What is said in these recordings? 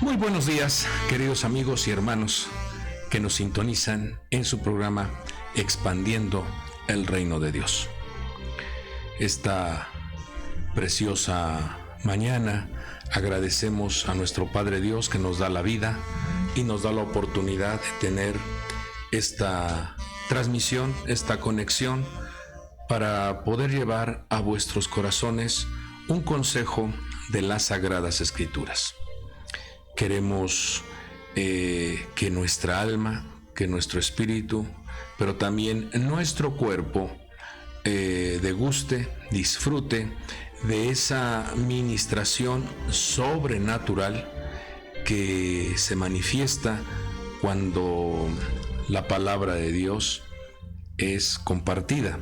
Muy buenos días, queridos amigos y hermanos que nos sintonizan en su programa Expandiendo el Reino de Dios. Esta preciosa mañana agradecemos a nuestro Padre Dios que nos da la vida y nos da la oportunidad de tener esta transmisión, esta conexión para poder llevar a vuestros corazones un consejo de las Sagradas Escrituras. Queremos que nuestra alma, que nuestro espíritu, pero también nuestro cuerpo deguste, disfrute de esa ministración sobrenatural que se manifiesta cuando la palabra de Dios es compartida.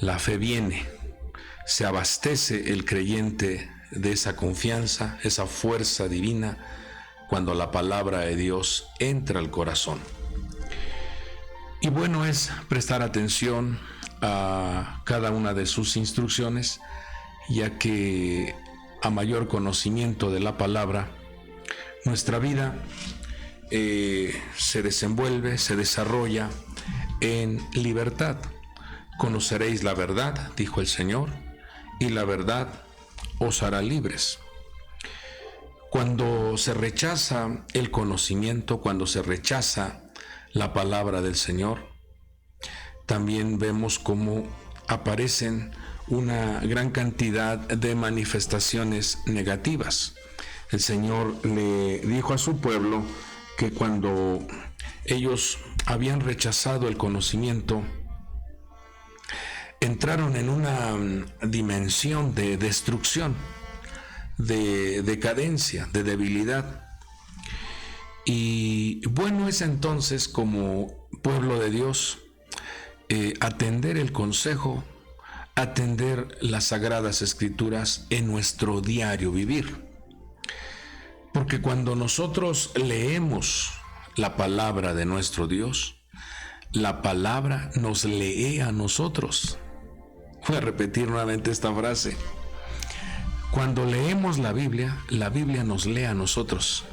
La fe viene, se abastece el creyente de esa confianza, esa fuerza divina, cuando la palabra de Dios entra al corazón. Y bueno es prestar atención a cada una de sus instrucciones, ya que a mayor conocimiento de la palabra, nuestra vida se desenvuelve, se desarrolla en libertad. Conoceréis la verdad, dijo el Señor, y la verdad os hará libres. Cuando se rechaza el conocimiento, cuando se rechaza la palabra del Señor, también vemos cómo aparecen una gran cantidad de manifestaciones negativas. El Señor le dijo a su pueblo que cuando ellos habían rechazado el conocimiento, entraron en una dimensión de destrucción, de decadencia, de debilidad. Y bueno es entonces, como pueblo de Dios, atender el consejo, atender las Sagradas Escrituras en nuestro diario vivir. Porque cuando nosotros leemos la palabra de nuestro Dios, la palabra nos lee a nosotros. Voy a repetir nuevamente esta frase. Cuando leemos la Biblia nos lee a nosotros.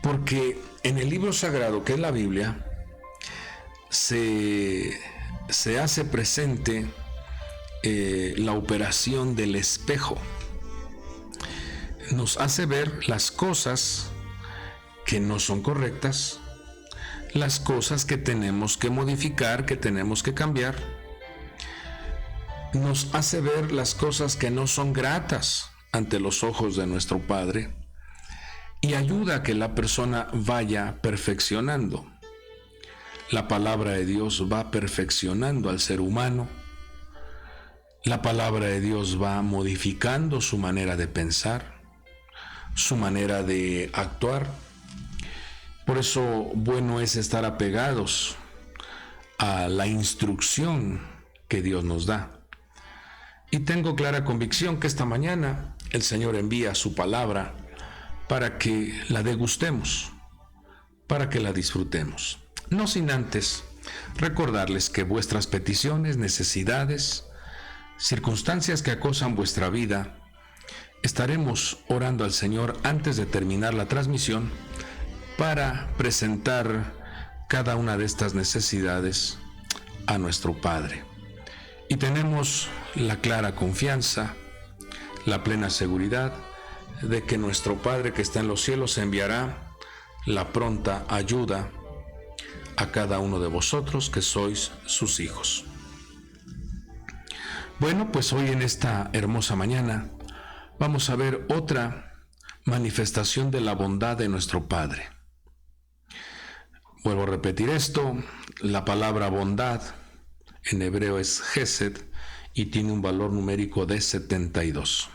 Porque en el libro sagrado que es la Biblia, se hace presente la operación del espejo. Nos hace ver las cosas que no son correctas, las cosas que tenemos que modificar, que tenemos que cambiar. Nos hace ver las cosas que no son gratas ante los ojos de nuestro Padre y ayuda a que la persona vaya perfeccionando. La palabra de Dios va perfeccionando al ser humano. La palabra de Dios va modificando su manera de pensar, su manera de actuar. Por eso bueno es estar apegados a la instrucción que Dios nos da. Y tengo clara convicción que esta mañana el Señor envía su palabra para que la degustemos, para que la disfrutemos. No sin antes recordarles que vuestras peticiones, necesidades, circunstancias que acosan vuestra vida, estaremos orando al Señor antes de terminar la transmisión para presentar cada una de estas necesidades a nuestro Padre. Y tenemos la clara confianza, la plena seguridad de que nuestro Padre que está en los cielos enviará la pronta ayuda a cada uno de vosotros que sois sus hijos. Bueno, pues hoy en esta hermosa mañana vamos a ver otra manifestación de la bondad de nuestro Padre. Vuelvo a repetir esto, la palabra bondad en hebreo es Gesed y tiene un valor numérico de 72.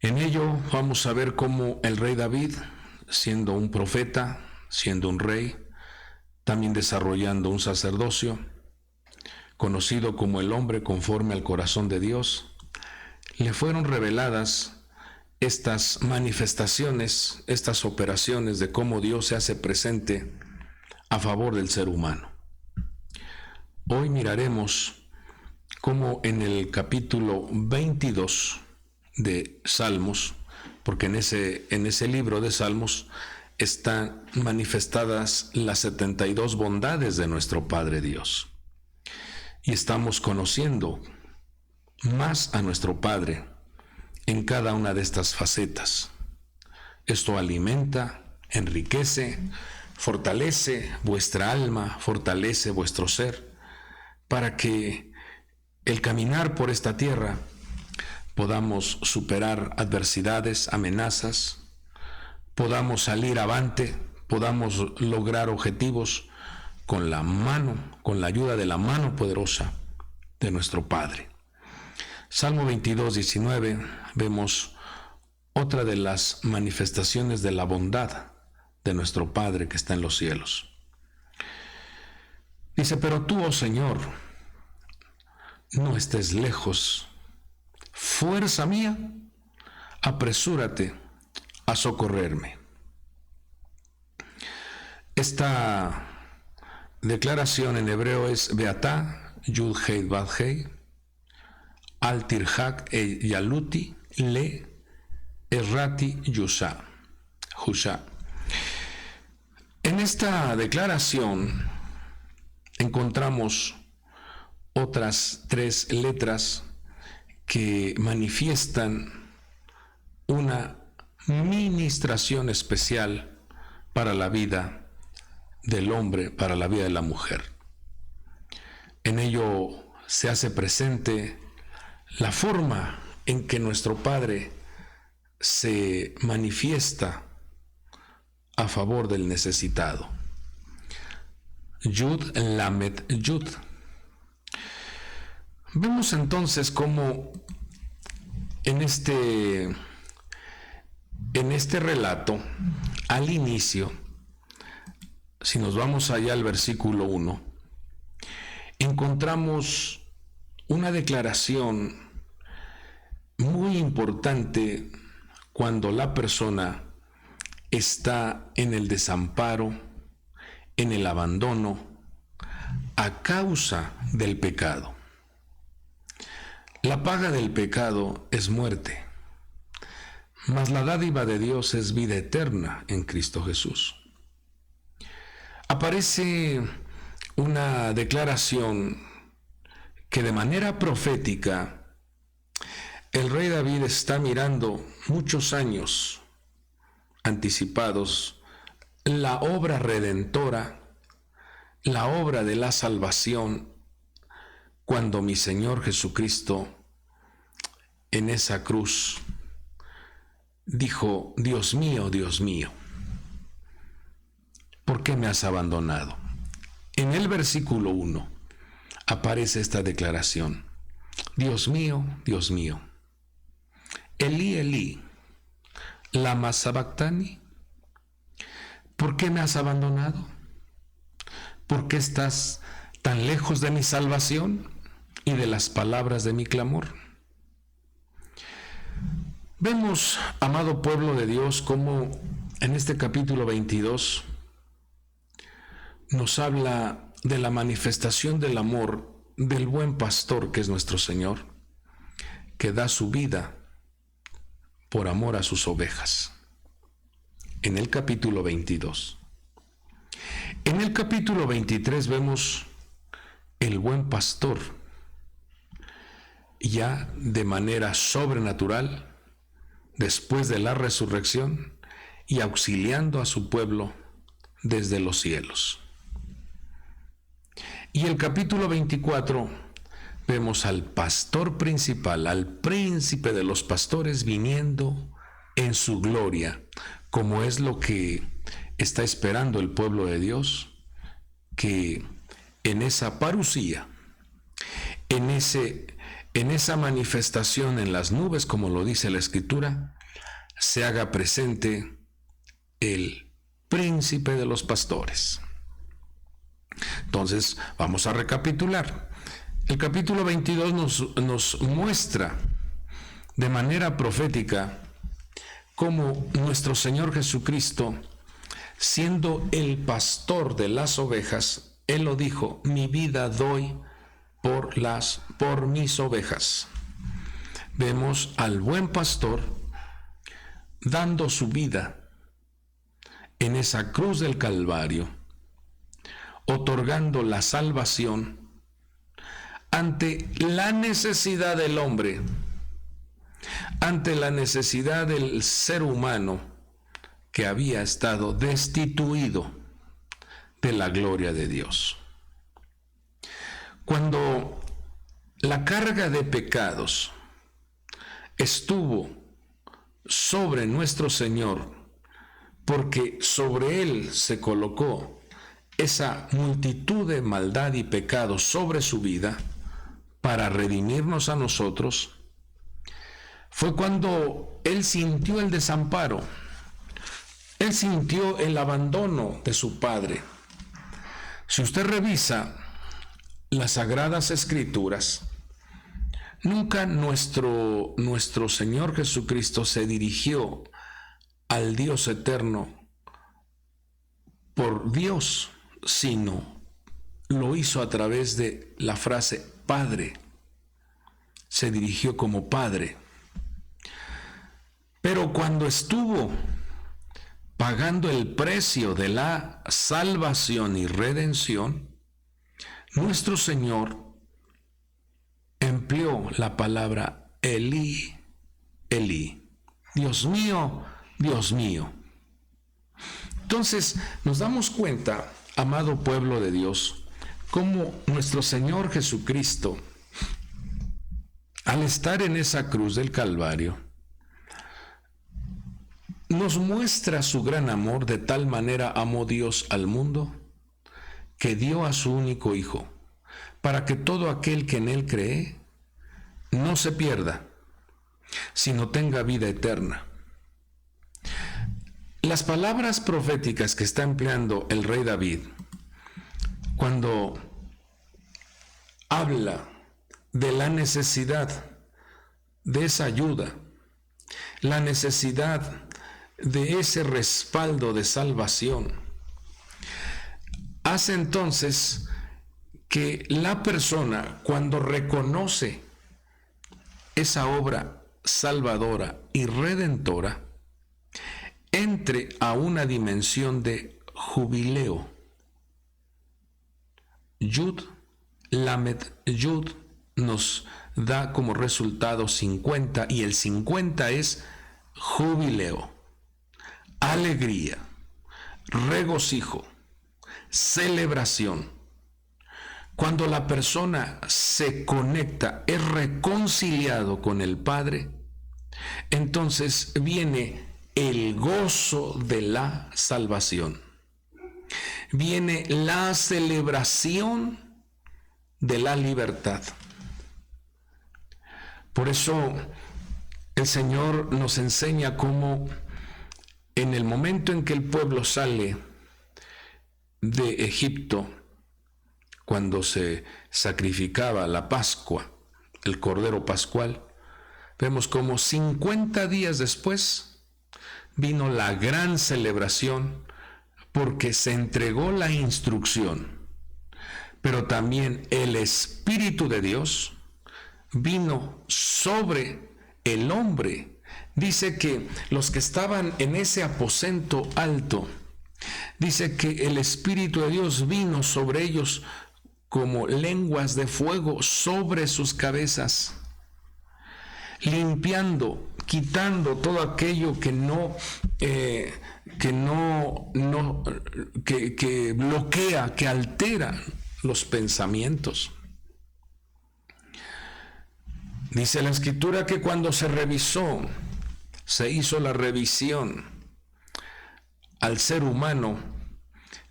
En ello vamos a ver cómo el rey David, siendo un profeta, siendo un rey, también desarrollando un sacerdocio, conocido como el hombre conforme al corazón de Dios, le fueron reveladas estas manifestaciones, estas operaciones de cómo Dios se hace presente a favor del ser humano. Hoy miraremos cómo en el capítulo 22 de Salmos, porque en ese libro de Salmos están manifestadas las 72 bondades de nuestro Padre Dios. Y estamos conociendo más a nuestro Padre en cada una de estas facetas. Esto alimenta, enriquece, fortalece vuestra alma, fortalece vuestro ser, para que el caminar por esta tierra podamos superar adversidades, amenazas, podamos salir avante, podamos lograr objetivos con la ayuda de la mano poderosa de nuestro Padre. Salmo 22, 19, vemos otra de las manifestaciones de la bondad de nuestro Padre que está en los cielos. Dice, pero tú, oh Señor, no estés lejos. Fuerza mía, apresúrate a socorrerme. Esta declaración en hebreo es Beatá, Yud Hei Bad Hei, Al Tirhak e Yaluti Le Errati Yusha. En esta declaración encontramos otras 3 letras que manifiestan una ministración especial para la vida del hombre, para la vida de la mujer. En ello se hace presente la forma en que nuestro Padre se manifiesta a favor del necesitado. Yud Lamed Yud. Vemos entonces cómo en este relato, al inicio, si nos vamos allá al versículo 1, encontramos una declaración muy importante cuando la persona está en el desamparo, en el abandono, a causa del pecado. La paga del pecado es muerte, mas la dádiva de Dios es vida eterna en Cristo Jesús. Aparece una declaración que de manera profética el rey David está mirando muchos años anticipados la obra redentora, la obra de la salvación, cuando mi Señor Jesucristo en esa cruz dijo, Dios mío, ¿por qué me has abandonado? En el versículo 1 aparece esta declaración, Dios mío, Elí, Elí, lama sabactani, ¿por qué me has abandonado? ¿Por qué estás tan lejos de mi salvación y de las palabras de mi clamor? Vemos, amado pueblo de Dios, cómo en este capítulo 22 nos habla de la manifestación del amor del buen pastor que es nuestro Señor, que da su vida por amor a sus ovejas. En el capítulo 22. En el capítulo 23 vemos el buen pastor ya de manera sobrenatural, después de la resurrección y auxiliando a su pueblo desde los cielos. Y el capítulo 24 vemos al pastor principal, al príncipe de los pastores viniendo en su gloria, como es lo que está esperando el pueblo de Dios, que en esa parusía, en esa manifestación en las nubes, como lo dice la Escritura, se haga presente el príncipe de los pastores. Entonces, vamos a recapitular. El capítulo 22 nos muestra de manera profética cómo nuestro Señor Jesucristo, siendo el pastor de las ovejas, Él lo dijo, mi vida doy por mis ovejas. vemos al buen pastor dando su vida en esa cruz del Calvario, otorgando la salvación ante la necesidad del hombre, ante la necesidad del ser humano que había estado destituido de la gloria de Dios. Cuando la carga de pecados estuvo sobre nuestro Señor, porque sobre Él se colocó esa multitud de maldad y pecado sobre su vida para redimirnos a nosotros, fue cuando Él sintió el desamparo, Él sintió el abandono de su Padre. Si usted revisa las Sagradas Escrituras, nunca nuestro Señor Jesucristo se dirigió al Dios eterno por Dios, sino lo hizo a través de la frase Padre. Se dirigió como Padre. Pero cuando estuvo pagando el precio de la salvación y redención, nuestro Señor empleó la palabra Elí, Elí, Dios mío, Dios mío. Entonces nos damos cuenta, amado pueblo de Dios, cómo nuestro Señor Jesucristo, al estar en esa cruz del Calvario, nos muestra su gran amor. De tal manera amó Dios al mundo, que dio a su único Hijo, para que todo aquel que en Él cree no se pierda, sino tenga vida eterna. Las palabras proféticas que está empleando el rey David, cuando habla de la necesidad de esa ayuda, la necesidad de ese respaldo de salvación, hace entonces que la persona, cuando reconoce esa obra salvadora y redentora, entre a una dimensión de jubileo. Yud, Lamed, Yud nos da como resultado 50, y el 50 es jubileo, alegría, regocijo, celebración. Cuando la persona se conecta, es reconciliado con el Padre, entonces viene el gozo de la salvación. Viene la celebración de la libertad. Por eso el Señor nos enseña cómo en el momento en que el pueblo sale de Egipto, cuando se sacrificaba la Pascua, el Cordero Pascual, vemos como 50 días después vino la gran celebración, porque se entregó la instrucción, pero también el Espíritu de Dios vino sobre el hombre. Dice que los que estaban en ese aposento alto, dice que el Espíritu de Dios vino sobre ellos como lenguas de fuego sobre sus cabezas, limpiando, quitando todo aquello que bloquea, que altera los pensamientos. Dice la Escritura que cuando se hizo la revisión al ser humano,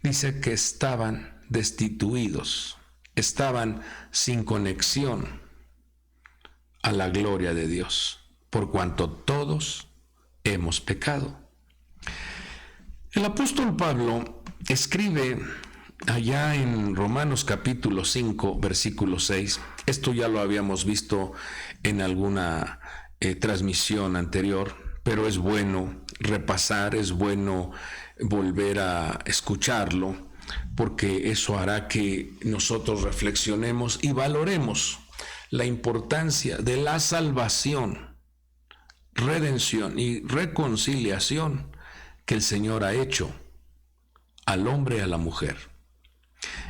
dice que estaban destituidos, estaban sin conexión a la gloria de Dios, por cuanto todos hemos pecado. El apóstol Pablo escribe allá en Romanos capítulo 5, versículo 6, esto ya lo habíamos visto en alguna transmisión anterior, pero es bueno repasar, es bueno volver a escucharlo, porque eso hará que nosotros reflexionemos y valoremos la importancia de la salvación, redención y reconciliación que el Señor ha hecho al hombre y a la mujer.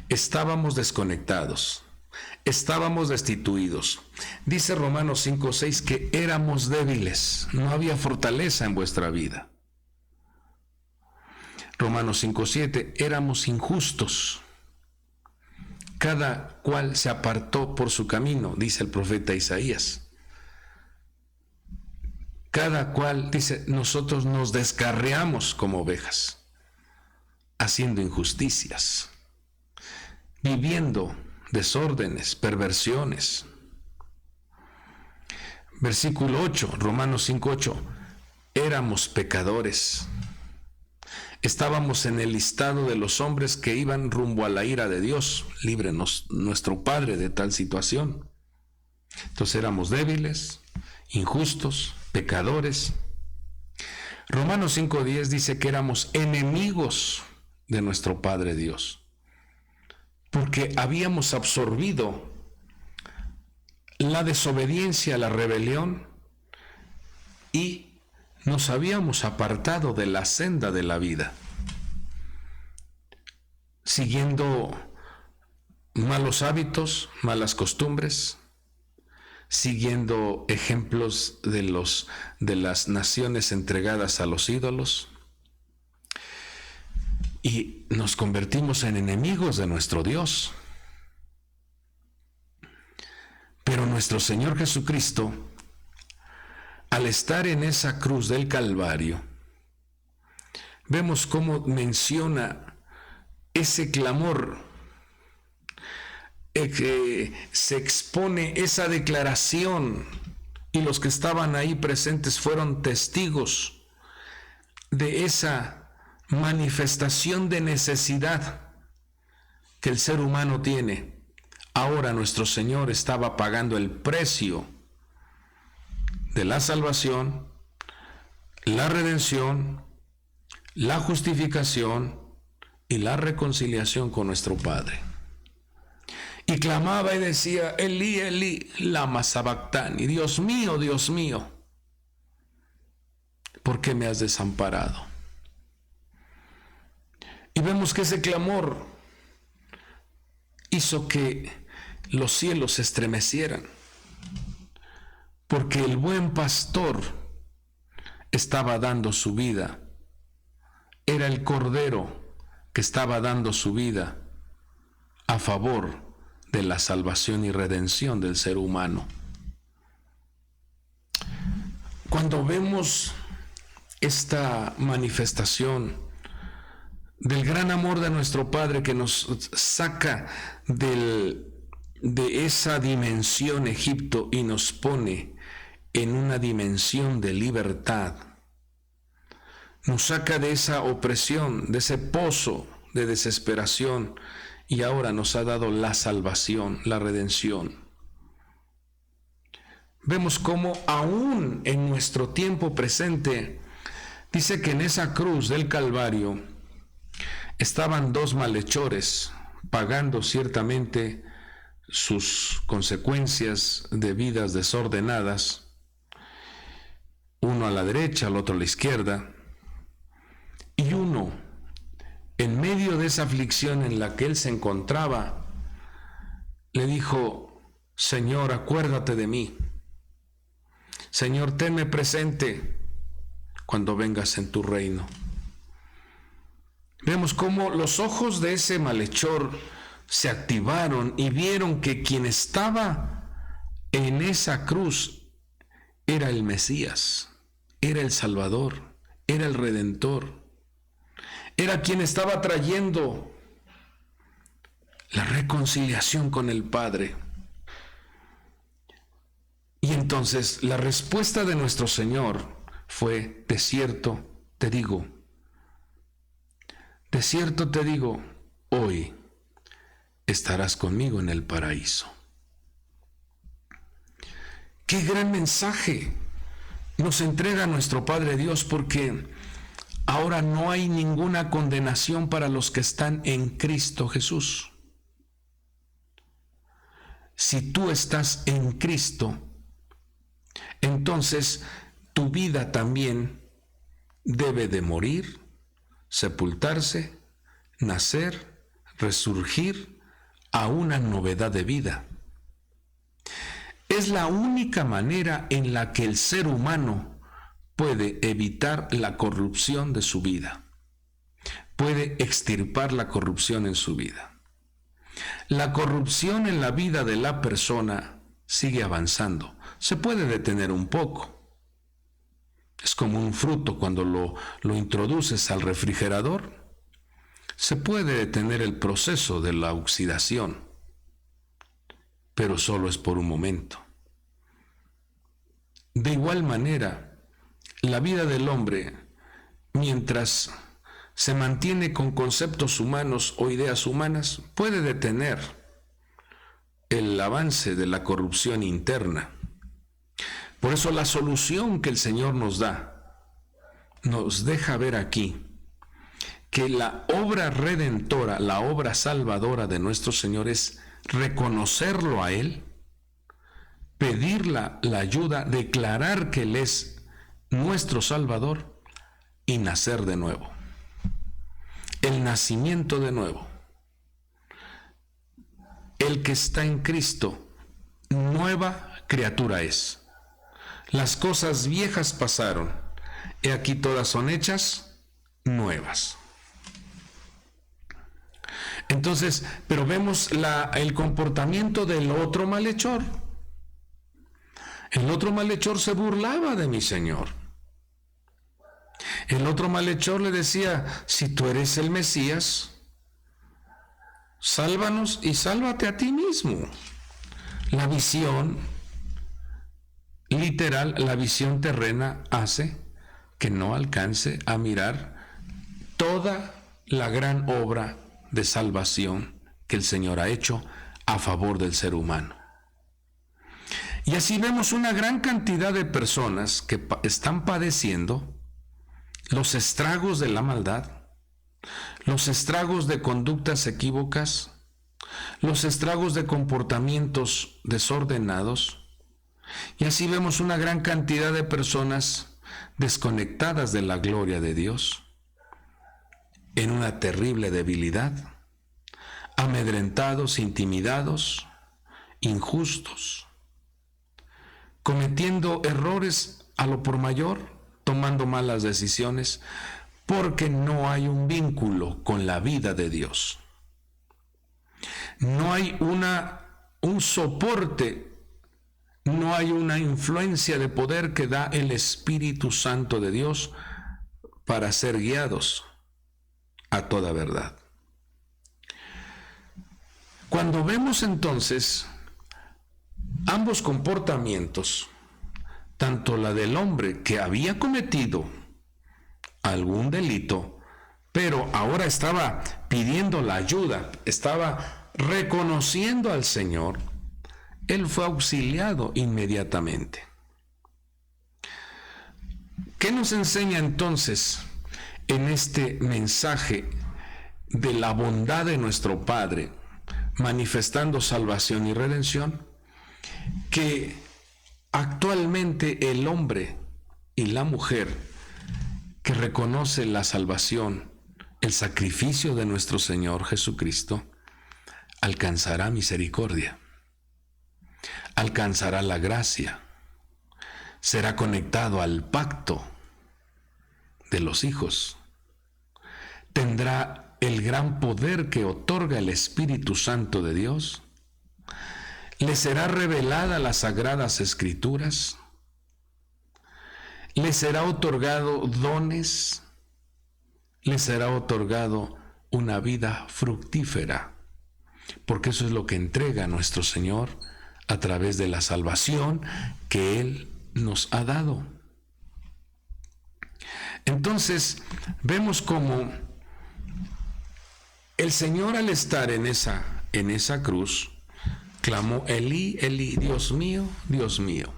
Estábamos desconectados, estábamos destituidos. Dice Romanos 5:6 que éramos débiles, no había fortaleza en vuestra vida. Romanos 5:7, éramos injustos. Cada cual se apartó por su camino, dice el profeta Isaías. Cada cual, dice, nosotros nos descarriamos como ovejas, haciendo injusticias, viviendo desórdenes, perversiones. Versículo 8, Romanos 5:8, éramos pecadores. Estábamos en el listado de los hombres que iban rumbo a la ira de Dios. Líbrenos, nuestro Padre, de tal situación. Entonces éramos débiles, injustos, pecadores. Romanos 5:10 dice que éramos enemigos de nuestro Padre Dios, porque habíamos absorbido la desobediencia, la rebelión, y nos habíamos apartado de la senda de la vida, siguiendo malos hábitos, malas costumbres, siguiendo ejemplos de las naciones entregadas a los ídolos, y nos convertimos en enemigos de nuestro Dios. Pero nuestro Señor Jesucristo, al estar en esa cruz del Calvario, vemos cómo menciona ese clamor, que se expone esa declaración, y los que estaban ahí presentes fueron testigos de esa manifestación de necesidad que el ser humano tiene. Ahora nuestro Señor estaba pagando el precio de la salvación, la redención, la justificación y la reconciliación con nuestro Padre. Y clamaba y decía, Elí, Elí, lama sabactani, Dios mío, ¿por qué me has desamparado? Y vemos que ese clamor hizo que los cielos se estremecieran, porque el buen pastor estaba dando su vida. Era el Cordero que estaba dando su vida a favor de la salvación y redención del ser humano. Cuando vemos esta manifestación del gran amor de nuestro Padre, que nos saca de esa dimensión Egipto y nos pone en una dimensión de libertad, nos saca de esa opresión, de ese pozo de desesperación, y ahora nos ha dado la salvación, la redención. Vemos cómo aún en nuestro tiempo presente, dice que en esa cruz del Calvario estaban dos malhechores pagando ciertamente sus consecuencias de vidas desordenadas, uno a la derecha, el otro a la izquierda, y uno, en medio de esa aflicción en la que él se encontraba, le dijo, Señor, acuérdate de mí. Señor, tenme presente cuando vengas en tu reino. Vemos cómo los ojos de ese malhechor se activaron y vieron que quien estaba en esa cruz era el Mesías, era el Salvador, era el Redentor, era quien estaba trayendo la reconciliación con el Padre. Y entonces la respuesta de nuestro Señor fue, de cierto te digo, hoy estarás conmigo en el paraíso. ¡Qué gran mensaje nos entrega nuestro Padre Dios! Porque ahora no hay ninguna condenación para los que están en Cristo Jesús. si tú estás en Cristo, entonces tu vida también debe de morir, sepultarse, nacer, resurgir a una novedad de vida. Es la única manera en la que el ser humano puede evitar la corrupción de su vida, puede extirpar la corrupción en su vida. La corrupción en la vida de la persona sigue avanzando, se puede detener un poco. Es como un fruto cuando lo introduces al refrigerador, se puede detener el proceso de la oxidación, pero solo es por un momento. De igual manera, la vida del hombre, mientras se mantiene con conceptos humanos o ideas humanas, puede detener el avance de la corrupción interna. Por eso la solución que el Señor nos da, nos deja ver aquí que la obra redentora, la obra salvadora de nuestro Señor es reconocerlo a Él, pedir la ayuda, declarar que Él es nuestro Salvador y nacer de nuevo. El nacimiento de nuevo. El que está en Cristo, nueva criatura es. Las cosas viejas pasaron, he aquí todas son hechas nuevas. Entonces, pero vemos el comportamiento del otro malhechor. El otro malhechor se burlaba de mi Señor. El otro malhechor le decía, si tú eres el Mesías, sálvanos y sálvate a ti mismo. La visión literal, la visión terrena hace que no alcance a mirar toda la gran obra de salvación que el Señor ha hecho a favor del ser humano. Y así vemos una gran cantidad de personas que están padeciendo los estragos de la maldad, los estragos de conductas equívocas, los estragos de comportamientos desordenados. Y así vemos una gran cantidad de personas desconectadas de la gloria de Dios, en una terrible debilidad, amedrentados, intimidados, injustos, cometiendo errores a lo por mayor, tomando malas decisiones, porque no hay un vínculo con la vida de Dios. No hay un soporte, no hay una influencia de poder que da el Espíritu Santo de Dios para ser guiados a toda verdad. Cuando vemos entonces ambos comportamientos, tanto la del hombre que había cometido algún delito, pero ahora estaba pidiendo la ayuda, estaba reconociendo al Señor, él fue auxiliado inmediatamente. ¿Qué nos enseña entonces en este mensaje de la bondad de nuestro Padre, manifestando salvación y redención? Que actualmente el hombre y la mujer que reconoce la salvación, el sacrificio de nuestro Señor Jesucristo, alcanzará misericordia, alcanzará la gracia, será conectado al pacto de los hijos, tendrá el gran poder que otorga el Espíritu Santo de Dios, le será revelada las sagradas escrituras, le será otorgado dones, le será otorgado una vida fructífera, porque eso es lo que entrega nuestro Señor a través de la salvación que Él nos ha dado. Entonces, vemos cómo el Señor, al estar en esa cruz, clamó: Elí, Elí, Dios mío,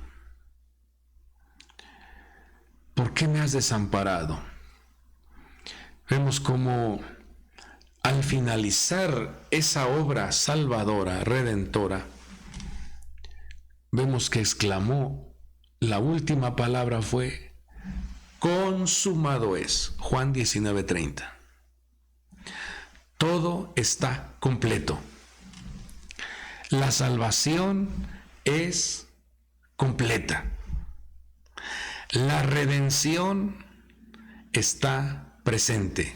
¿por qué me has desamparado? Vemos cómo al finalizar esa obra salvadora, redentora, vemos que exclamó, la última palabra fue, consumado es. Juan 19:30. Todo está completo. La salvación es completa. La redención está presente.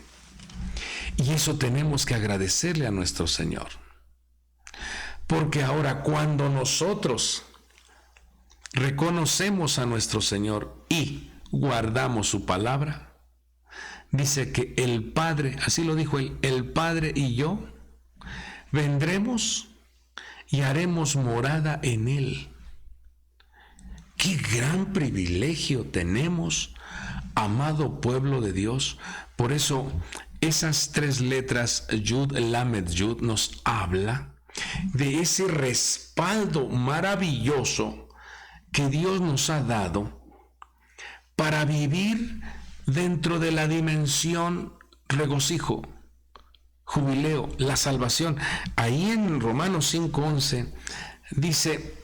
Y eso tenemos que agradecerle a nuestro Señor. Porque ahora cuando nosotros reconocemos a nuestro Señor y guardamos su palabra, dice que el Padre, así lo dijo él, el Padre y yo vendremos y haremos morada en él. Qué gran privilegio tenemos, amado pueblo de Dios. Por eso esas 3 letras, Yud, Lamed, Yud, nos habla de ese respaldo maravilloso que Dios nos ha dado para vivir dentro de la dimensión regocijo, jubileo, la salvación. Ahí en Romanos 5:11 dice,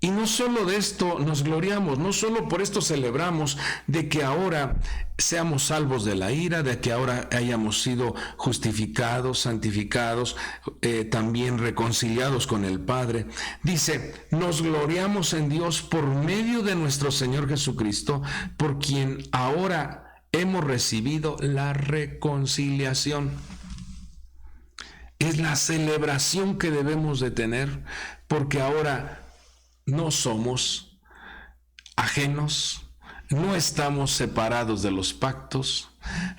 y no solo de esto nos gloriamos, no solo por esto celebramos de que ahora seamos salvos de la ira, de que ahora hayamos sido justificados, santificados, también reconciliados con el Padre. Dice, nos gloriamos en Dios por medio de nuestro Señor Jesucristo, por quien ahora hemos recibido la reconciliación. Es la celebración que debemos de tener, porque ahora no somos ajenos, no estamos separados de los pactos,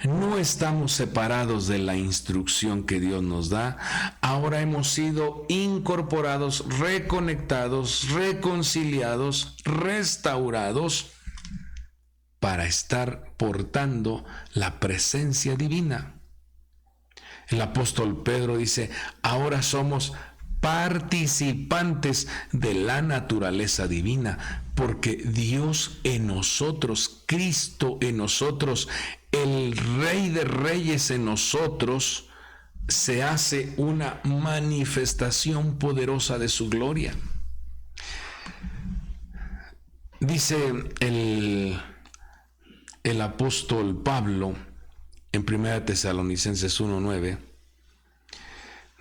no estamos separados de la instrucción que Dios nos da. Ahora hemos sido incorporados, reconectados, reconciliados, restaurados para estar portando la presencia divina. El apóstol Pedro dice, ahora somos participantes de la naturaleza divina, porque Dios en nosotros, Cristo en nosotros, el Rey de Reyes en nosotros, se hace una manifestación poderosa de su gloria. Dice el apóstol Pablo en 1 Tesalonicenses 1:9,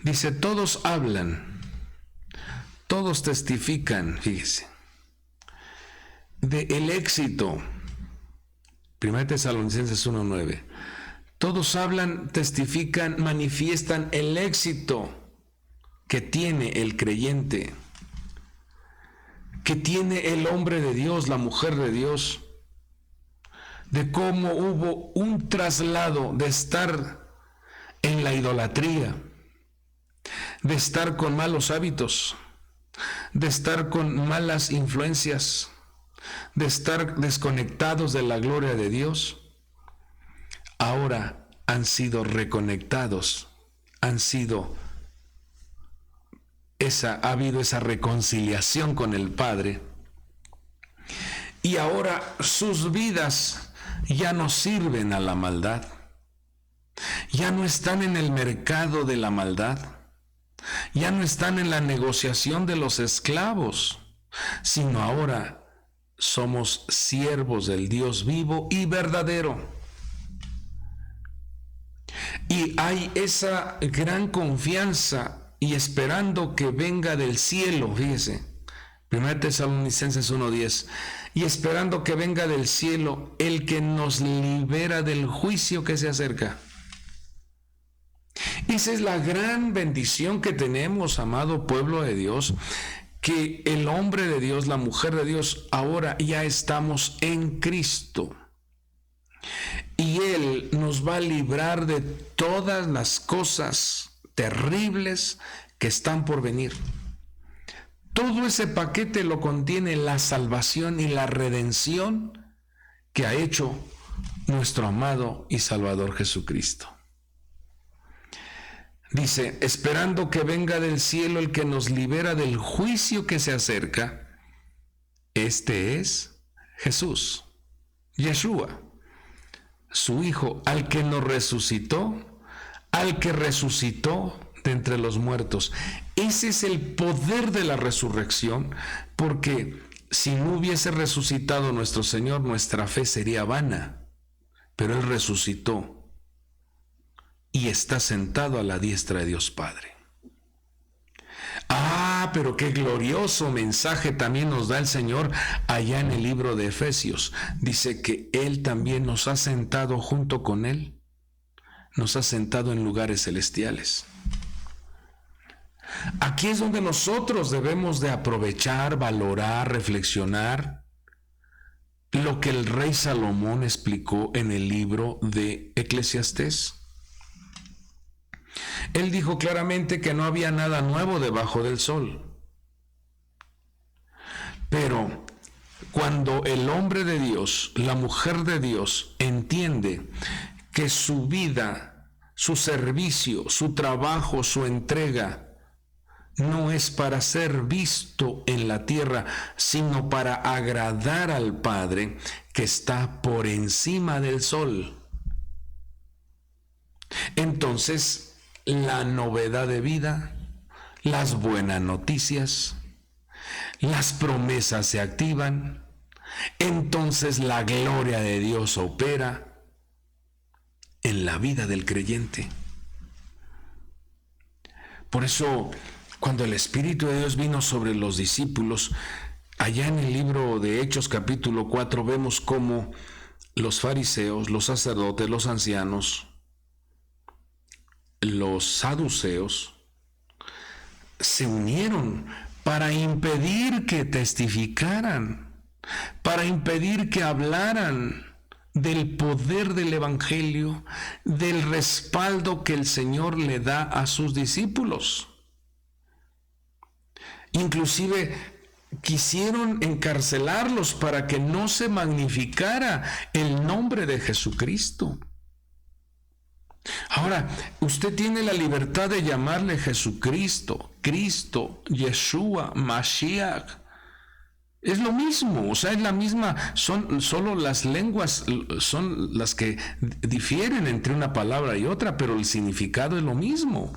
dice, todos hablan, todos testifican, fíjese, del éxito. 1 Tesalonicenses 1:9. Todos hablan, testifican, manifiestan el éxito que tiene el creyente, que tiene el hombre de Dios, la mujer de Dios, de cómo hubo un traslado de estar en la idolatría, de estar con malos hábitos, de estar con malas influencias, de estar desconectados de la gloria de Dios. Ahora han sido reconectados, ha habido esa reconciliación con el Padre, y ahora sus vidas ya no sirven a la maldad, ya no están en el mercado de la maldad, ya no están en la negociación de los esclavos, sino ahora somos siervos del Dios vivo y verdadero. Y hay esa gran confianza y esperando que venga del cielo, fíjese, 1 Tesalonicenses 1:10, y esperando que venga del cielo el que nos libera del juicio que se acerca. Esa es la gran bendición que tenemos, amado pueblo de Dios, que el hombre de Dios, la mujer de Dios, ahora ya estamos en Cristo. Y Él nos va a librar de todas las cosas terribles que están por venir. Todo ese paquete lo contiene la salvación y la redención que ha hecho nuestro amado y Salvador Jesucristo. Dice, esperando que venga del cielo el que nos libera del juicio que se acerca. Este es Jesús, Yeshua, su Hijo, al que nos resucitó, al que resucitó de entre los muertos. Ese es el poder de la resurrección, porque si no hubiese resucitado nuestro Señor, nuestra fe sería vana, pero Él resucitó y está sentado a la diestra de Dios Padre. Pero qué glorioso mensaje también nos da el Señor allá en el libro de Efesios. Dice que Él también nos ha sentado junto con Él, nos ha sentado en lugares celestiales. Aquí es donde nosotros debemos de aprovechar, valorar, reflexionar lo que el rey Salomón explicó en el libro de Eclesiastés. Él dijo claramente que no había nada nuevo debajo del sol. Pero cuando el hombre de Dios, la mujer de Dios, entiende que su vida, su servicio, su trabajo, su entrega, no es para ser visto en la tierra, sino para agradar al Padre que está por encima del sol, entonces la novedad de vida, las buenas noticias, las promesas se activan, entonces la gloria de Dios opera en la vida del creyente. Por eso, cuando el Espíritu de Dios vino sobre los discípulos, allá en el libro de Hechos capítulo 4 vemos cómo los fariseos, los sacerdotes, los ancianos, los saduceos se unieron para impedir que testificaran, para impedir que hablaran del poder del Evangelio, del respaldo que el Señor le da a sus discípulos. Inclusive quisieron encarcelarlos para que no se magnificara el nombre de Jesucristo. Ahora, usted tiene la libertad de llamarle Jesucristo, Cristo, Yeshua, Mashiach. Es lo mismo, o sea, es la misma, son solo las lenguas son las que difieren entre una palabra y otra, pero el significado es lo mismo.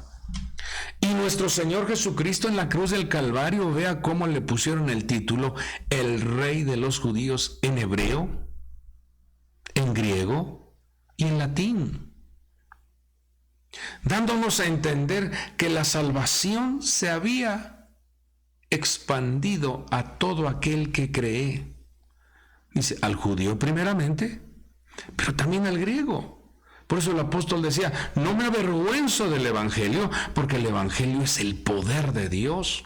Y nuestro Señor Jesucristo en la cruz del Calvario, vea cómo le pusieron el título, el Rey de los Judíos, en hebreo, en griego y en latín, dándonos a entender que la salvación se había expandido a todo aquel que cree. Dice, al judío primeramente, pero también al griego. Por eso el apóstol decía, no me avergüenzo del Evangelio, porque el Evangelio es el poder de Dios.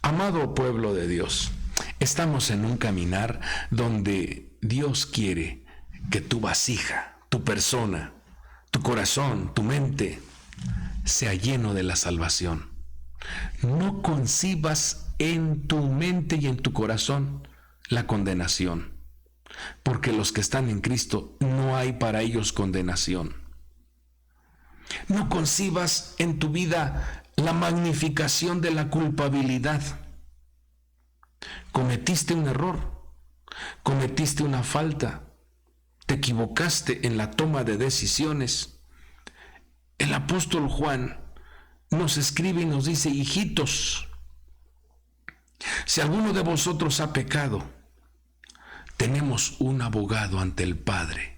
Amado pueblo de Dios, estamos en un caminar donde Dios quiere que tu vasija, tu persona, tu corazón, tu mente, sea lleno de la salvación. No concibas en tu mente y en tu corazón la condenación, porque los que están en Cristo no hay para ellos condenación. No concibas en tu vida la magnificación de la culpabilidad. Cometiste un error, cometiste una falta, te equivocaste en la toma de decisiones. El apóstol Juan nos escribe y nos dice, hijitos, si alguno de vosotros ha pecado, tenemos un abogado ante el Padre,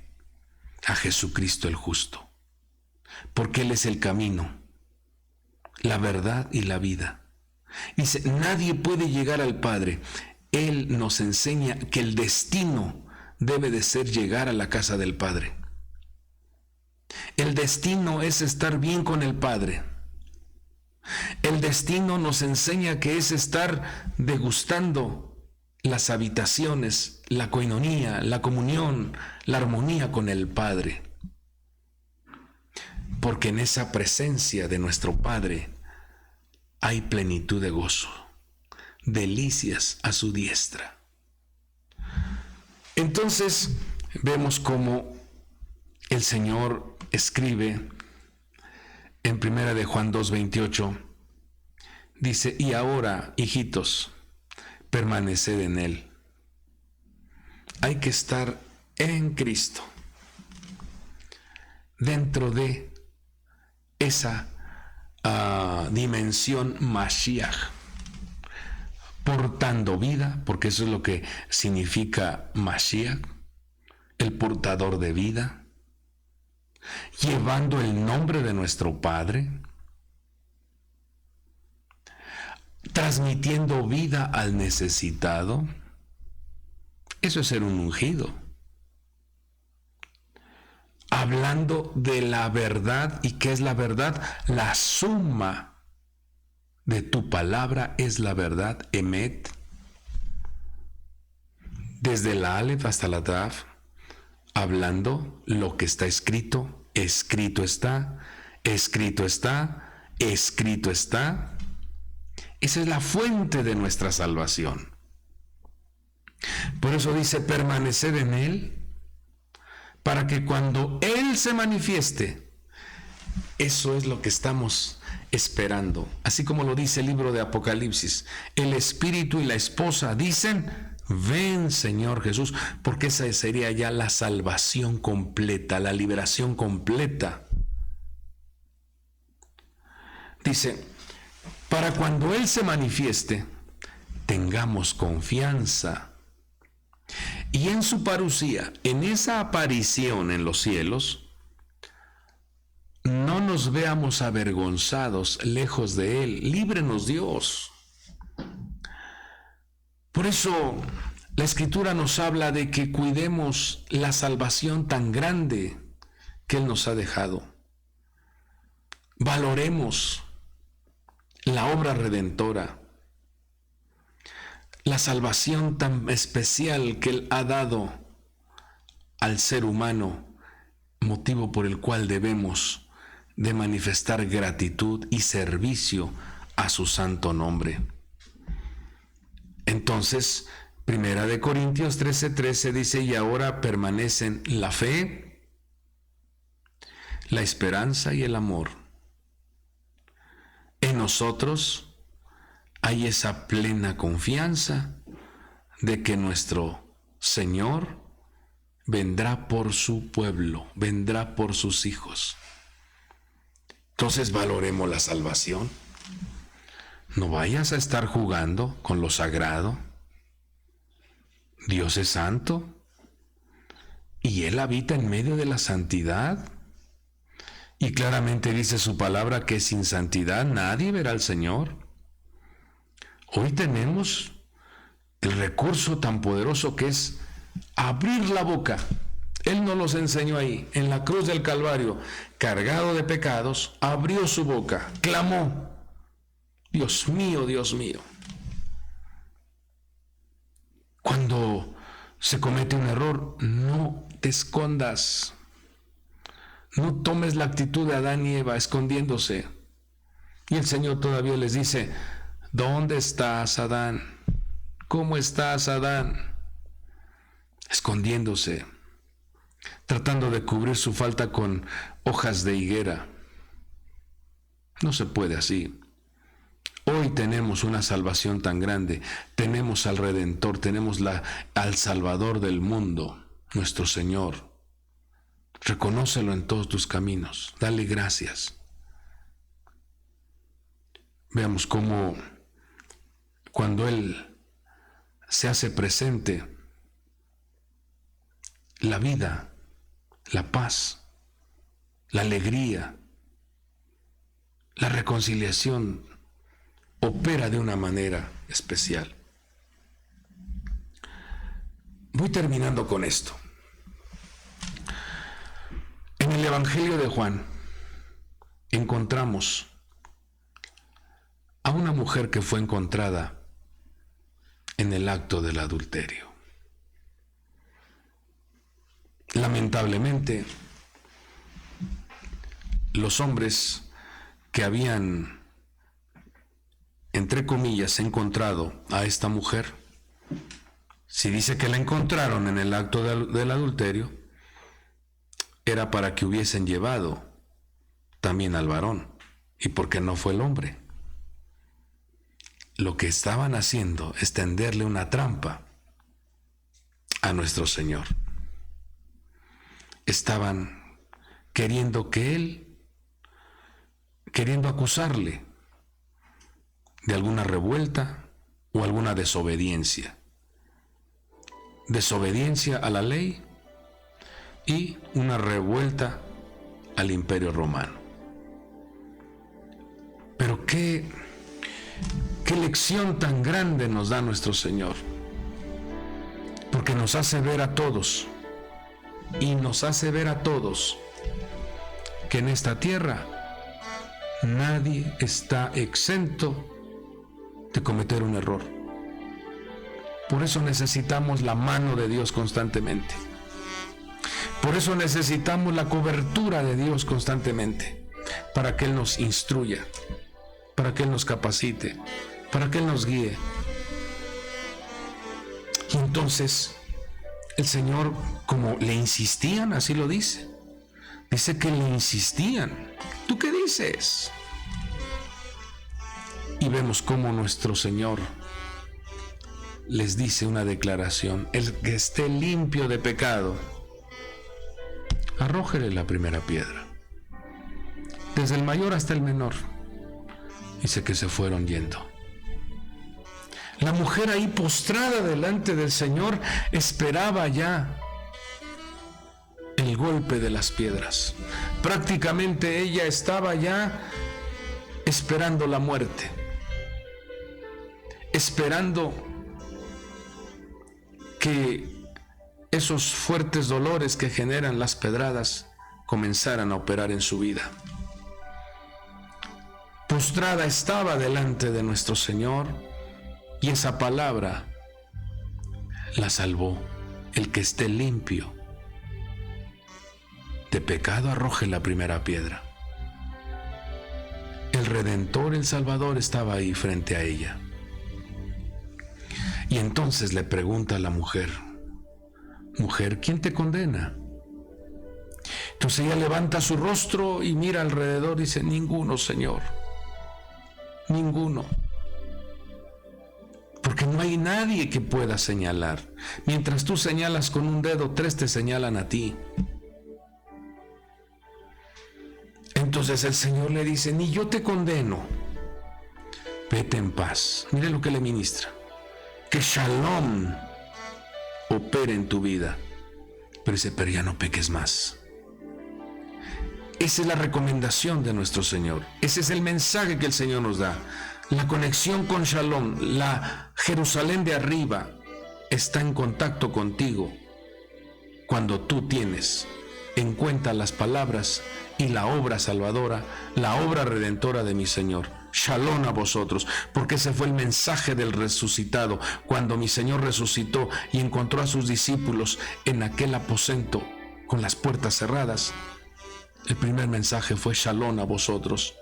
a Jesucristo el justo, porque Él es el camino, la verdad y la vida. Dice, nadie puede llegar al Padre. Él nos enseña que el destino debe de ser llegar a la casa del Padre. El destino es estar bien con el Padre. El destino nos enseña que es estar degustando las habitaciones, la coinonía, la comunión, la armonía con el Padre. Porque en esa presencia de nuestro Padre hay plenitud de gozo, delicias a su diestra. Entonces vemos cómo el Señor escribe en 1 de Juan 2:28, dice, y ahora, hijitos, permaneced en Él. Hay que estar en Cristo, dentro de esa dimensión Mashiach, portando vida, porque eso es lo que significa Mashiach, el portador de vida, llevando el nombre de nuestro Padre, transmitiendo vida al necesitado. Eso es ser un ungido. Hablando de la verdad. ¿Y qué es la verdad? La suma de tu palabra es la verdad, Emet. Desde la Aleph hasta la Taf, hablando lo que está escrito, escrito está, escrito está, escrito está. Esa es la fuente de nuestra salvación. Por eso dice, permaneced en Él, para que cuando Él se manifieste, eso es lo que estamos esperando. Así como lo dice el libro de Apocalipsis, el Espíritu y la esposa dicen, ven Señor Jesús, porque esa sería ya la salvación completa, la liberación completa. Dice, para cuando Él se manifieste, tengamos confianza. Y en su parusía, en esa aparición en los cielos, no nos veamos avergonzados lejos de Él. Líbrenos Dios. Por eso la Escritura nos habla de que cuidemos la salvación tan grande que Él nos ha dejado. Valoremos la obra redentora, la salvación tan especial que Él ha dado al ser humano, motivo por el cual debemos de manifestar gratitud y servicio a su santo nombre. Entonces, 1 Corintios 13:13 dice, y ahora permanecen la fe, la esperanza y el amor. En nosotros hay esa plena confianza de que nuestro Señor vendrá por su pueblo, vendrá por sus hijos. Entonces valoremos la salvación. No vayas a estar jugando con lo sagrado. Dios es santo y Él habita en medio de la santidad. Y claramente dice su palabra que sin santidad nadie verá al Señor. Hoy tenemos el recurso tan poderoso que es abrir la boca. Él nos los enseñó ahí, en la cruz del Calvario, cargado de pecados, abrió su boca, clamó, Dios mío, Dios mío. Cuando se comete un error, no te escondas. No tomes la actitud de Adán y Eva escondiéndose. Y el Señor todavía les dice, ¿dónde estás, Adán? ¿Cómo estás, Adán? Escondiéndose, tratando de cubrir su falta con hojas de higuera. No se puede así. Hoy tenemos una salvación tan grande, tenemos al Redentor, tenemos al Salvador del mundo, nuestro Señor. Reconócelo en todos tus caminos, dale gracias. Veamos cómo cuando Él se hace presente, la vida, la paz, la alegría, la reconciliación opera de una manera especial. Voy terminando con esto. En el Evangelio de Juan encontramos a una mujer que fue encontrada en el acto del adulterio. Lamentablemente, los hombres que habían, entre comillas, encontrado a esta mujer, si dice que la encontraron en el acto del adulterio, era para que hubiesen llevado también al varón, y porque no fue el hombre. Lo que estaban haciendo es tenderle una trampa a nuestro Señor. Estaban queriendo que Él queriendo acusarle de alguna revuelta o alguna desobediencia. Desobediencia a la ley y una revuelta al Imperio Romano. Pero qué lección tan grande nos da nuestro Señor, porque nos hace ver a todos, y nos hace ver a todos que en esta tierra nadie está exento de cometer un error. Por eso necesitamos la mano de Dios constantemente. Por eso necesitamos la cobertura de Dios constantemente, para que Él nos instruya, para que Él nos capacite, para que Él nos guíe. Y entonces el Señor, como le insistían, así lo dice que le insistían: ¿tú qué dices? Y vemos cómo nuestro Señor les dice una declaración: el que esté limpio de pecado, arrójele la primera piedra. Desde el mayor hasta el menor. Dice que se fueron yendo. La mujer ahí postrada delante del Señor esperaba ya el golpe de las piedras. Prácticamente ella estaba ya esperando la muerte, esperando que esos fuertes dolores que generan las pedradas comenzaran a operar en su vida. Postrada estaba delante de nuestro Señor, y esa palabra la salvó: el que esté limpio de pecado, arroje la primera piedra. El Redentor, el Salvador, estaba ahí frente a ella. Y entonces le pregunta a la mujer: mujer, ¿quién te condena? Entonces ella levanta su rostro y mira alrededor y dice: ninguno, Señor, ninguno. Porque no hay nadie que pueda señalar. Mientras tú señalas con un dedo, 3 te señalan a ti. Entonces el Señor le dice: ni yo te condeno, vete en paz. Mire lo que le ministra: que Shalom opere en tu vida. Pero dice: pero ya no peques más. Esa es la recomendación de nuestro Señor. Ese es el mensaje que el Señor nos da. La conexión con Shalom, la Jerusalén de arriba, está en contacto contigo cuando tú tienes en cuenta las palabras y la obra salvadora, la obra redentora de mi Señor. Shalom a vosotros, porque ese fue el mensaje del resucitado. Cuando mi Señor resucitó y encontró a sus discípulos en aquel aposento con las puertas cerradas, el primer mensaje fue: Shalom a vosotros.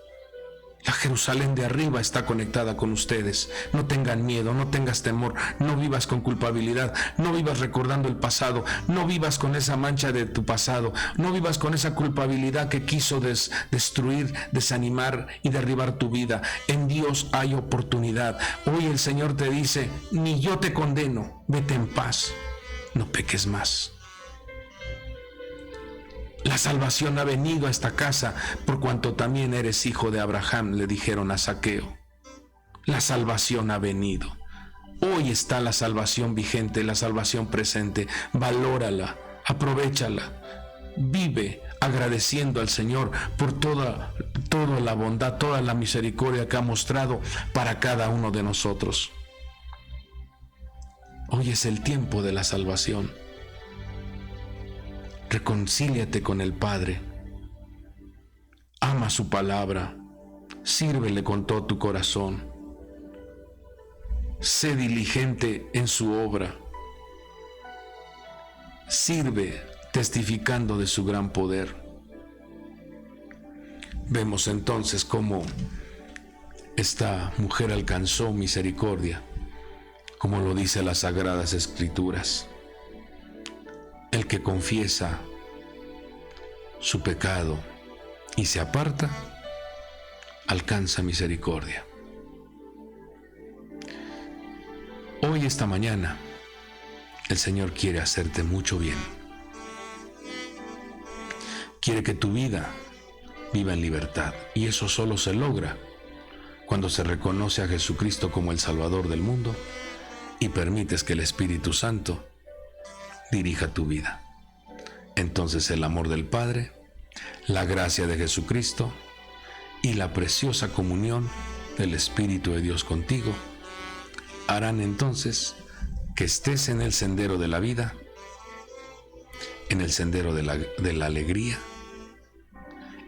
La Jerusalén de arriba está conectada con ustedes. No tengan miedo, no tengas temor, no vivas con culpabilidad, no vivas recordando el pasado, no vivas con esa mancha de tu pasado, no vivas con esa culpabilidad que quiso destruir, desanimar y derribar tu vida. En Dios hay oportunidad. Hoy el Señor te dice: ni yo te condeno, vete en paz, no peques más. La salvación ha venido a esta casa por cuanto también eres hijo de Abraham, le dijeron a Zaqueo. La salvación ha venido. Hoy está la salvación vigente, la salvación presente. Valórala, aprovéchala. Vive agradeciendo al Señor por toda la bondad, toda la misericordia que ha mostrado para cada uno de nosotros. Hoy es el tiempo de la salvación. Reconcíliate con el Padre, ama su palabra, sírvele con todo tu corazón, sé diligente en su obra, sirve testificando de su gran poder. Vemos entonces cómo esta mujer alcanzó misericordia, como lo dice las Sagradas Escrituras. El que confiesa su pecado y se aparta, alcanza misericordia. Hoy, esta mañana, el Señor quiere hacerte mucho bien. Quiere que tu vida viva en libertad. Y eso solo se logra cuando se reconoce a Jesucristo como el Salvador del mundo y permites que el Espíritu Santo dirija tu vida. Entonces el amor del Padre, la gracia de Jesucristo y la preciosa comunión del Espíritu de Dios contigo harán entonces que estés en el sendero de la vida, en el sendero de la alegría,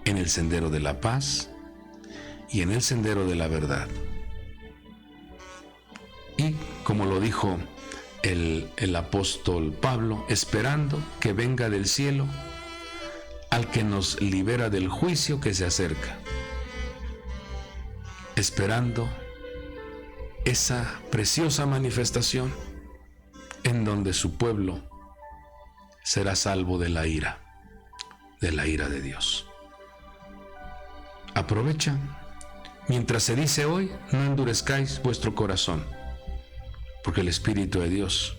en el sendero de la paz y en el sendero de la verdad. Y como lo dijo el apóstol Pablo, esperando que venga del cielo al que nos libera del juicio que se acerca, esperando esa preciosa manifestación en donde su pueblo será salvo de la ira de Dios. Aprovecha, mientras se dice hoy, no endurezcáis vuestro corazón, porque el Espíritu de Dios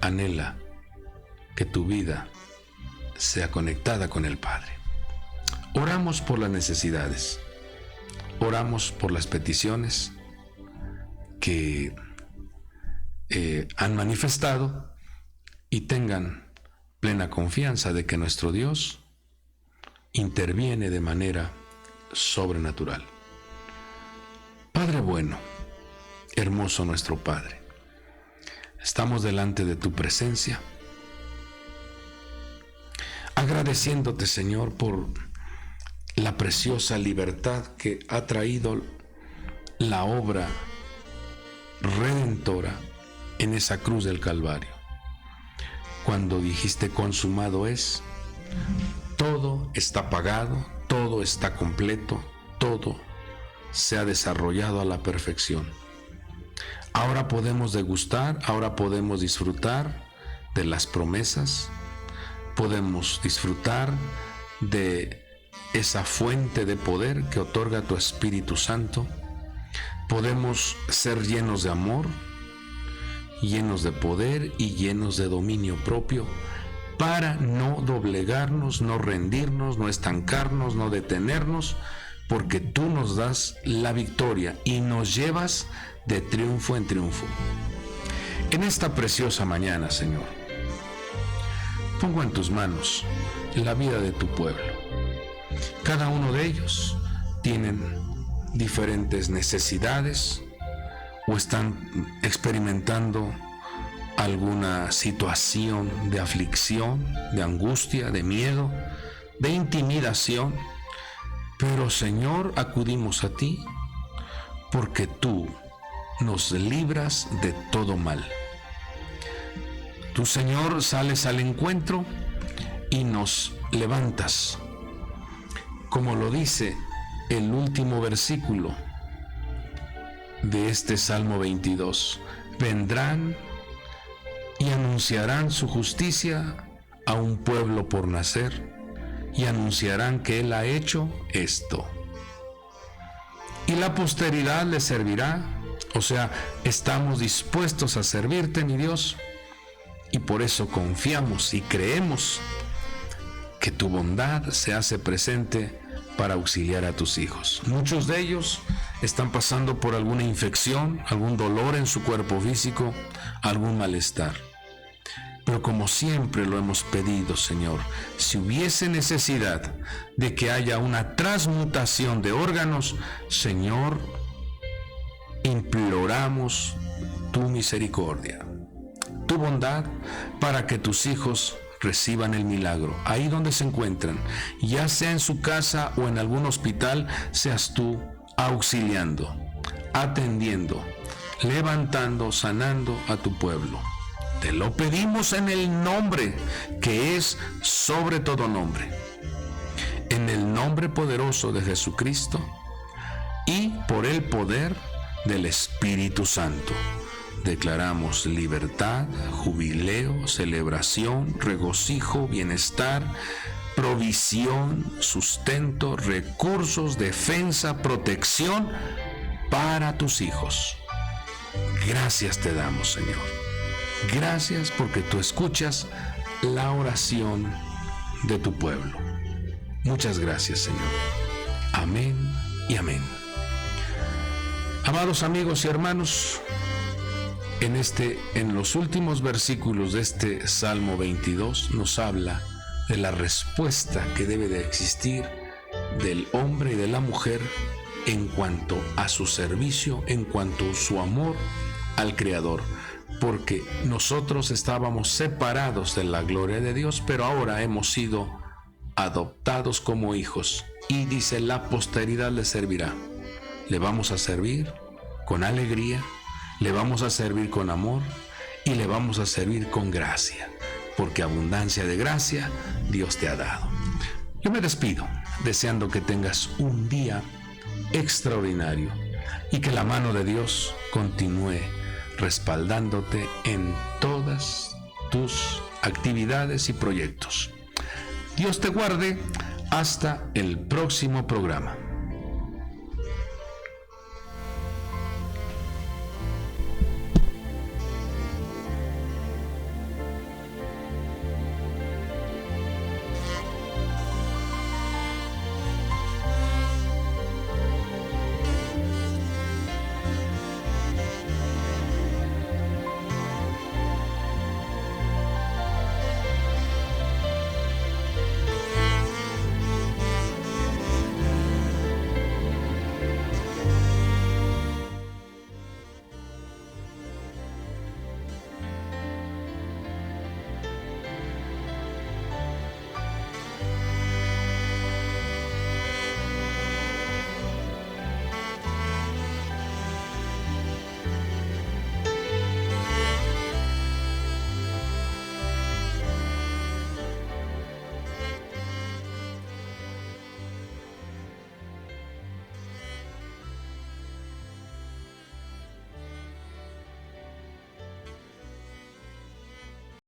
anhela que tu vida sea conectada con el Padre. Oramos por las necesidades, oramos por las peticiones que han manifestado y tengan plena confianza de que nuestro Dios interviene de manera sobrenatural. Padre bueno, hermoso nuestro Padre, estamos delante de tu presencia, agradeciéndote, Señor, por la preciosa libertad que ha traído la obra redentora en esa cruz del Calvario. Cuando dijiste consumado es, todo está pagado, todo está completo, todo se ha desarrollado a la perfección. Ahora podemos degustar, ahora podemos disfrutar de las promesas, podemos disfrutar de esa fuente de poder que otorga tu Espíritu Santo, podemos ser llenos de amor, llenos de poder y llenos de dominio propio para no doblegarnos, no rendirnos, no estancarnos, no detenernos, porque tú nos das la victoria y nos llevas de triunfo en triunfo. En esta preciosa mañana, Señor, pongo en tus manos la vida de tu pueblo. Cada uno de ellos tienen diferentes necesidades o están experimentando alguna situación de aflicción, de angustia, de miedo, de intimidación. Pero, Señor, acudimos a ti porque tú nos libras de todo mal. Tú, Señor, sales al encuentro y nos levantas. Como lo dice el último versículo de este Salmo 22, vendrán y anunciarán su justicia a un pueblo por nacer y anunciarán que Él ha hecho esto. Y la posteridad le servirá, o sea, estamos dispuestos a servirte, mi Dios, y por eso confiamos y creemos que tu bondad se hace presente para auxiliar a tus hijos. Muchos de ellos están pasando por alguna infección, algún dolor en su cuerpo físico, algún malestar. Pero como siempre lo hemos pedido, Señor, si hubiese necesidad de que haya una transmutación de órganos, Señor, imploramos tu misericordia, tu bondad, para que tus hijos reciban el milagro ahí donde se encuentran, ya sea en su casa o en algún hospital. Seas tú auxiliando, atendiendo, levantando, sanando a tu pueblo. Te lo pedimos en el nombre que es sobre todo nombre, en el nombre poderoso de Jesucristo y por el poder del Espíritu Santo. Declaramos libertad, jubileo, celebración, regocijo, bienestar, provisión, sustento, recursos, defensa, protección para tus hijos. Gracias te damos, Señor. Gracias porque tú escuchas la oración de tu pueblo. Muchas gracias, Señor. Amén y amén. Amados amigos y hermanos, en los últimos versículos de este Salmo 22 nos habla de la respuesta que debe de existir del hombre y de la mujer en cuanto a su servicio, en cuanto a su amor al Creador, porque nosotros estábamos separados de la gloria de Dios, pero ahora hemos sido adoptados como hijos, y dice: la posteridad le servirá. Le vamos a servir con alegría, le vamos a servir con amor y le vamos a servir con gracia, porque abundancia de gracia Dios te ha dado. Yo me despido deseando que tengas un día extraordinario y que la mano de Dios continúe respaldándote en todas tus actividades y proyectos. Dios te guarde hasta el próximo programa.